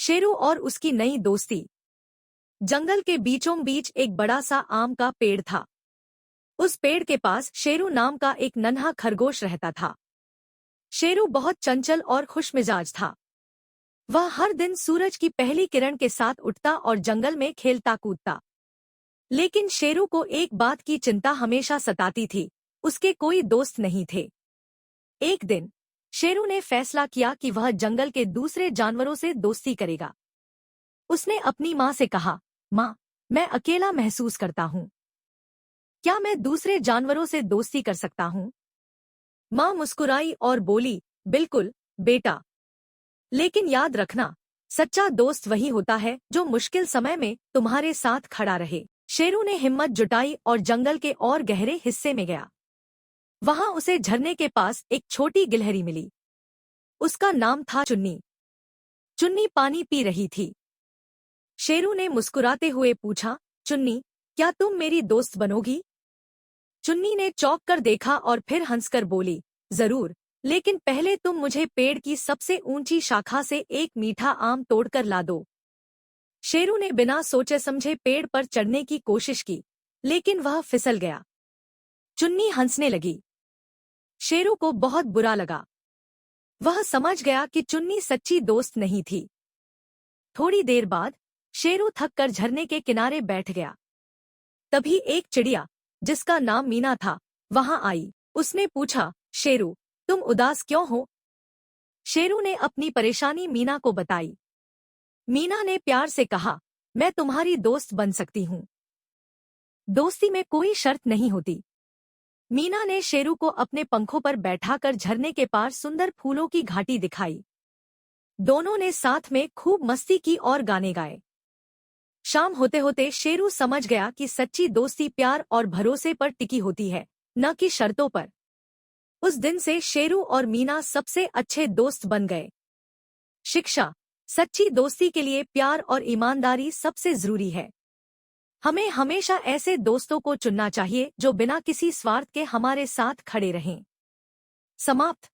शेरू और उसकी नई दोस्ती। जंगल के बीचों बीच एक बड़ा सा आम का पेड़ था। उस पेड़ के पास शेरू नाम का एक नन्हा खरगोश रहता था। शेरू बहुत चंचल और खुशमिजाज था। वह हर दिन सूरज की पहली किरण के साथ उठता और जंगल में खेलता कूदता। लेकिन शेरू को एक बात की चिंता हमेशा सताती थी, उसके कोई दोस्त नहीं थे। एक दिन शेरू ने फैसला किया कि वह जंगल के दूसरे जानवरों से दोस्ती करेगा। उसने अपनी माँ से कहा, माँ, मैं अकेला महसूस करता हूँ। क्या मैं दूसरे जानवरों से दोस्ती कर सकता हूँ? माँ मुस्कुराई और बोली, बिल्कुल बेटा, लेकिन याद रखना, सच्चा दोस्त वही होता है जो मुश्किल समय में तुम्हारे साथ खड़ा रहे। शेरू ने हिम्मत जुटाई और जंगल के और गहरे हिस्से में गया। वहां उसे झरने के पास एक छोटी गिलहरी मिली। उसका नाम था चुन्नी। चुन्नी पानी पी रही थी। शेरू ने मुस्कुराते हुए पूछा, चुन्नी, क्या तुम मेरी दोस्त बनोगी? चुन्नी ने चौंक कर देखा और फिर हंसकर बोली, जरूर, लेकिन पहले तुम मुझे पेड़ की सबसे ऊंची शाखा से एक मीठा आम तोड़कर ला दो। शेरू ने बिना सोचे समझे पेड़ पर चढ़ने की कोशिश की, लेकिन वह फिसल गया। चुन्नी हंसने लगी। शेरू को बहुत बुरा लगा। वह समझ गया कि चुन्नी सच्ची दोस्त नहीं थी। थोड़ी देर बाद शेरू थककर झरने के किनारे बैठ गया। तभी एक चिड़िया, जिसका नाम मीना था, वहां आई। उसने पूछा, शेरू, तुम उदास क्यों हो? शेरू ने अपनी परेशानी मीना को बताई। मीना ने प्यार से कहा, मैं तुम्हारी दोस्त बन सकती हूँ। दोस्ती में कोई शर्त नहीं होती। मीना ने शेरू को अपने पंखों पर बैठाकर झरने के पार सुंदर फूलों की घाटी दिखाई। दोनों ने साथ में खूब मस्ती की और गाने गाए। शाम होते होते शेरू समझ गया कि सच्ची दोस्ती प्यार और भरोसे पर टिकी होती है, न कि शर्तों पर। उस दिन से शेरू और मीना सबसे अच्छे दोस्त बन गए। शिक्षा: सच्ची दोस्ती के लिए प्यार और ईमानदारी सबसे जरूरी है। हमें हमेशा ऐसे दोस्तों को चुनना चाहिए जो बिना किसी स्वार्थ के हमारे साथ खड़े रहें। समाप्त।